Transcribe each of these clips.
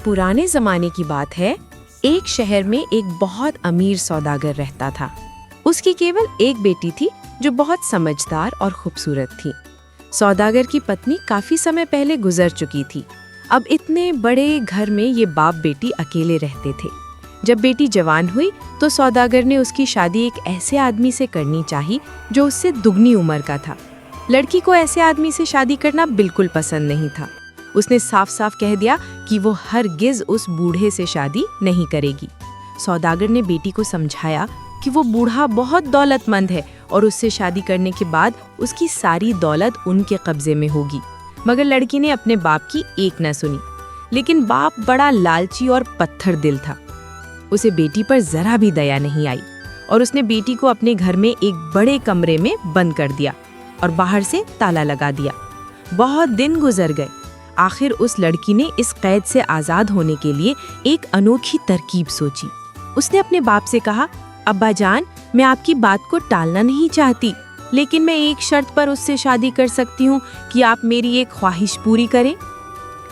पुराने जमाने की बात है। एक शहर में एक बहुत अमीर सौदागर रहता था। उसकी केवल एक बेटी थी जो बहुत समझदार और खूबसूरत थी। सौदागर की पत्नी काफी समय पहले गुजर चुकी थी। अब इतने बड़े घर में ये बाप बेटी अकेले रहते थे। जब बेटी जवान हुई तो सौदागर ने उसकी शादी एक ऐसे आदमी से करनी चाही जो उससे दुगनी उम्र का था। लड़की को ऐसे आदमी से शादी करना बिल्कुल पसंद नहीं था। उसने साफ साफ कह दिया कि वो हरगिज उस बूढ़े से शादी नहीं करेगी। सौदागर ने बेटी को समझाया कि वो बूढ़ा बहुत दौलतमंद है और उससे शादी करने के बाद उसकी सारी दौलत उनके कब्जे में होगी। मगर लड़की ने अपने बाप की एक न सुनी। लेकिन बाप बड़ा लालची और पत्थर दिल था। उसे बेटी पर जरा भी दया नहीं आई और उसने बेटी को अपने घर में एक बड़े कमरे में बंद कर दिया और बाहर से ताला लगा दिया। बहुत दिन गुजर गए। आखिर उस लड़की ने इस कैद से आजाद होने के लिए एक अनोखी तरकीब सोची। उसने अपने बाप से कहा, अब्बा जान, मैं आपकी बात को टालना नहीं चाहती, लेकिन मैं एक शर्त पर उससे शादी कर सकती हूँ कि आप मेरी एक ख्वाहिश पूरी करें।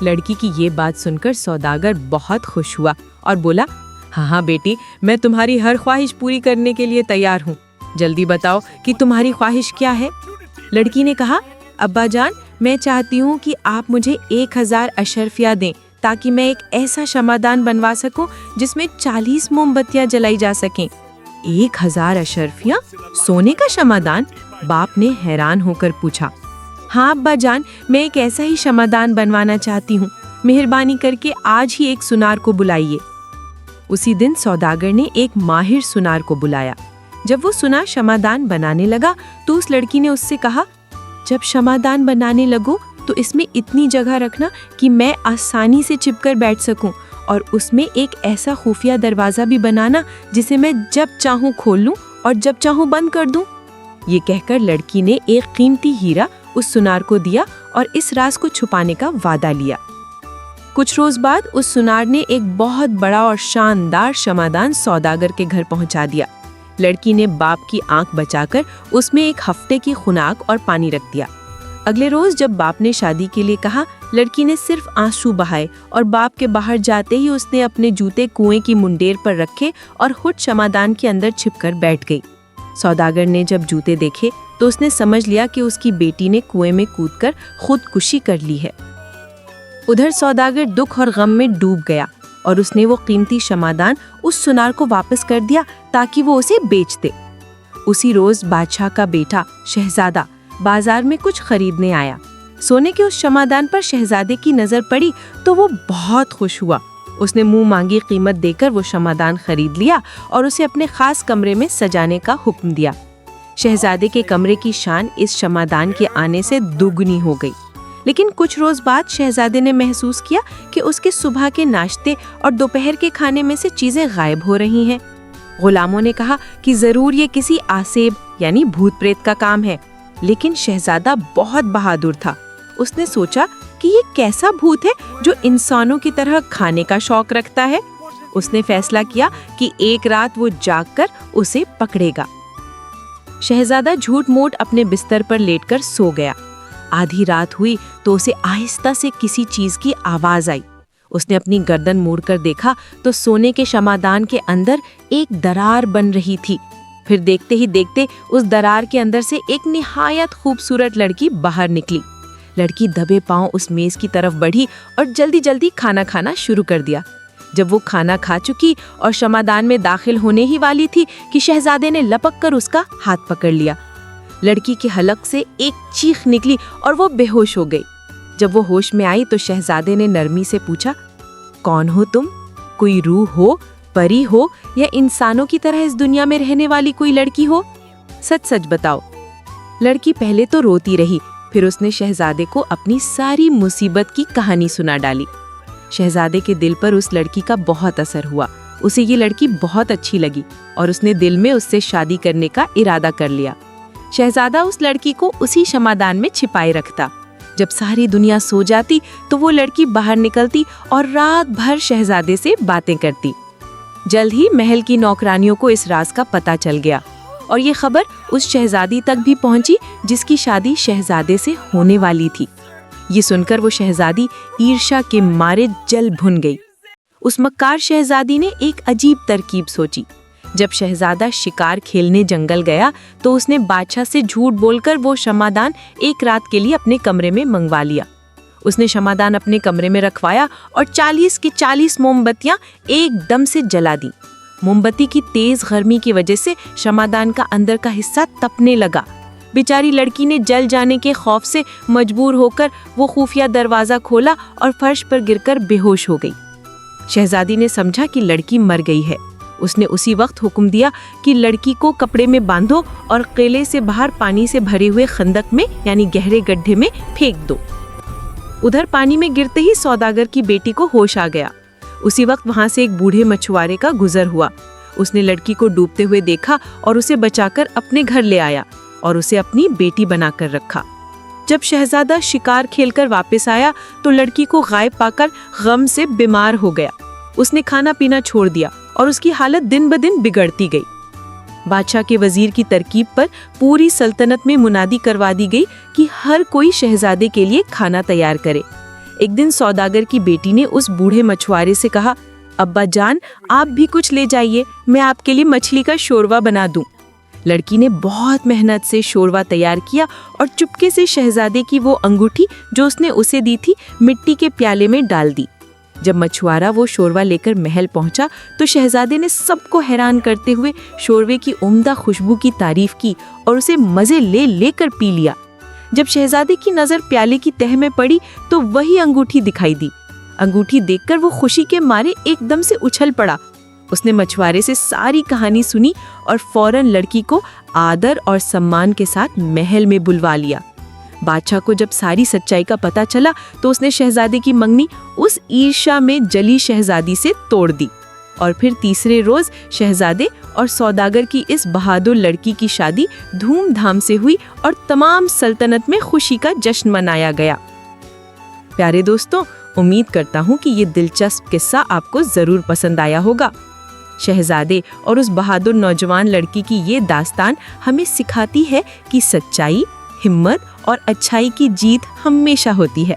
लड़की की ये बात सुनकर सौदागर बहुत खुश हुआ और बोला, हाँ बेटी, मैं तुम्हारी हर ख्वाहिश पूरी करने के लिए तैयार हूँ। जल्दी बताओ कि तुम्हारी ख्वाहिश क्या है। लड़की ने कहा, अब्बा जान, मैं चाहती हूँ कि आप मुझे 1000 अशरफिया दें ताकि मैं एक ऐसा शमादान बनवा सकूं जिसमें 40 मोमबत्तियां जलाई जा सकें। 1000 अशरफिया? सोने का शमादान? बाप ने हैरान होकर पूछा। हाँ अब्बा जान, मैं एक ऐसा ही शमादान बनवाना चाहती हूँ। मेहरबानी करके आज ही एक सुनार को बुलाइए। उसी दिन सौदागर ने एक माहिर सुनार को बुलाया। जब वो सुनार शमादान बनाने लगा तो उस लड़की ने उससे कहा, जब शमादान बनाने लगो तो इसमें इतनी जगह रखना कि मैं आसानी से चिपकर बैठ सकूं, और उसमें एक ऐसा खुफिया दरवाजा भी बनाना जिसे मैं जब चाहूं खोल लूं और जब चाहूं बंद कर दूं। ये कहकर लड़की ने एक कीमती हीरा उस सुनार को दिया और इस राज को छुपाने का वादा लिया। कुछ रोज बाद उस सुनार ने एक बहुत बड़ा और शानदार शमादान सौदागर के घर पहुंचा दिया। लड़की ने बाप की आंख बचाकर उसमें एक हफ्ते की खुनाक और पानी रख दिया। अगले रोज जब बाप ने शादी के लिए कहा, लड़की ने सिर्फ आंसू बहाए और बाप के बाहर जाते ही उसने अपने जूते कुएं की मुंडेर पर रखे और खुद शमादान के अंदर छिपकर बैठ गई। सौदागर ने जब जूते देखे तो उसने समझ लिया कि उसकी बेटी ने कुएं में कूदकर खुदकुशी कर ली है। उधर सौदागर दुख और गम में डूब गया और उसने वो कीमती शमादान उस सुनार को वापस कर दिया ताकि वो उसे बेच दे। उसी रोज बादशाह का बेटा शहजादा बाजार में कुछ खरीदने आया। सोने के उस शमादान पर शहजादे की नजर पड़ी तो वो बहुत खुश हुआ। उसने मुंह मांगी कीमत देकर वो शमादान खरीद लिया और उसे अपने खास कमरे में सजाने का हुक्म दिया। शहजादे के कमरे की शान इस शमादान के आने से दुगनी हो गई। लेकिन कुछ रोज बाद शहजादे ने महसूस किया कि उसके सुबह के नाश्ते और दोपहर के खाने में से चीजें गायब हो रही हैं। गुलामों ने कहा कि जरूर ये किसी आसेब यानी भूत प्रेत का काम है। लेकिन शहजादा बहुत बहादुर था। उसने सोचा कि ये कैसा भूत है जो इंसानों की तरह खाने का शौक रखता है। उसने फैसला किया कि एक रात वो जागकर उसे पकड़ेगा। शहजादा झूठ मूठ अपने बिस्तर पर लेटकर सो गया। आधी रात हुई तो उसे आहिस्ता से किसी चीज की आवाज आई। उसने अपनी गर्दन मोड़कर देखा तो सोने के शमादान के अंदर एक दरार बन रही थी। फिर देखते ही देखते उस दरार के अंदर से एक निहायत खूबसूरत लड़की बाहर निकली। लड़की दबे पांव उस मेज की तरफ बढ़ी और जल्दी जल्दी खाना खाना शुरू कर दिया। जब वो खाना खा चुकी और शमादान में दाखिल होने ही वाली थी कि शहजादे ने लपक कर उसका हाथ पकड़ लिया। लड़की के हलक से एक चीख निकली और वो बेहोश हो गई। जब वो होश में आई तो शहजादे ने नरमी से पूछा, कौन हो तुम? कोई रूह हो, परी हो, या इंसानों की तरह इस दुनिया में रहने वाली कोई लड़की हो? सच सच बताओ। लड़की पहले तो रोती रही, फिर उसने शहजादे को अपनी सारी मुसीबत की कहानी सुना डाली। शहजादे के दिल पर उस लड़की का बहुत असर हुआ। उसे ये लड़की बहुत अच्छी लगी और उसने दिल में उससे शादी करने का इरादा कर लिया। शहजादा उस लड़की को उसी शमादान में छिपाए रखता। जब सारी दुनिया सो जाती तो वो लड़की बाहर निकलती और रात भर शहजादे से बातें करती। जल्द ही महल की नौकरानियों को इस राज का पता चल गया और ये खबर उस शहजादी तक भी पहुंची जिसकी शादी शहजादे से होने वाली थी। ये सुनकर वो शहजादी ईर्ष्या के मारे जल भुन गई। उस मक्कार शहजादी ने एक अजीब तरकीब सोची। जब शहजादा शिकार खेलने जंगल गया तो उसने बादशाह से झूठ बोलकर वो क्षमादान एक रात के लिए अपने कमरे में मंगवा लिया। उसने क्षमादान अपने कमरे में रखवाया और 40 की 40 मोमबत्तियां एकदम से जला दी। मोमबत्ती की तेज गर्मी की वजह से क्षमादान का अंदर का हिस्सा तपने लगा। बेचारी लड़की ने जल जाने के खौफ से मजबूर होकर वो खुफिया दरवाजा खोला और फर्श पर गिरकर बेहोश हो गई। शहजादी ने समझा कि लड़की मर गई है। उसने उसी वक्त हुक्म दिया कि लड़की को कपड़े में बांधो और किले से बाहर पानी से भरे हुए खंदक में यानी गहरे गड्ढे में फेंक दो। उधर पानी में गिरते ही सौदागर की बेटी को होश आ गया। उसी वक्त वहां से एक बूढ़े मछुआरे का गुजर हुआ। उसने लड़की को डूबते हुए देखा और उसे बचाकर अपने घर ले आया और उसे अपनी बेटी बनाकर रखा। जब शहजादा शिकार खेलकर वापस आया तो लड़की को गायब पाकर गम से बीमार हो गया। उसने खाना पीना छोड़ दिया और उसकी हालत दिन ब दिन बिगड़ती गई। बादशाह के वजीर की तरकीब पर पूरी सल्तनत में मुनादी करवा दी गई कि हर कोई शहजादे के लिए खाना तैयार करे। एक दिन सौदागर की बेटी ने उस बूढ़े मछुआरे से कहा, अब्बा जान, आप भी कुछ ले जाइए, मैं आपके लिए मछली का शोरवा बना दूं। लड़की ने बहुत मेहनत से शोरवा तैयार किया और चुपके से शहजादे की वो अंगूठी जो उसने उसे दी थी मिट्टी के प्याले में डाल दी। जब मछुआरा वो शोरवा लेकर महल पहुंचा तो शहजादे ने सबको हैरान करते हुए शोरवे की उम्दा खुशबू की तारीफ की और उसे मजे ले लेकर पी लिया। जब शहजादे की नजर प्याले की तह में पड़ी तो वही अंगूठी दिखाई दी। अंगूठी देखकर वो खुशी के मारे एकदम से उछल पड़ा। उसने मछुआरे से सारी कहानी सुनी और फौरन लड़की को आदर और सम्मान के साथ महल में बुलवा लिया। बादशाह को जब सारी सच्चाई का पता चला तो उसने शहजादे की मंगनी उस ईर्ष्या में जली शहजादी से तोड़ दी और फिर तीसरे रोज शहजादे और सौदागर की इस बहादुर लड़की की शादी धूमधाम से हुई और तमाम सल्तनत में खुशी का जश्न मनाया गया। प्यारे दोस्तों, उम्मीद करता हूँ कि ये दिलचस्प किस्सा आपको जरूर पसंद आया होगा। शहजादे और उस बहादुर नौजवान लड़की की ये दास्तान हमें सिखाती है कि सच्चाई, हिम्मत और अच्छाई की जीत हमेशा होती है।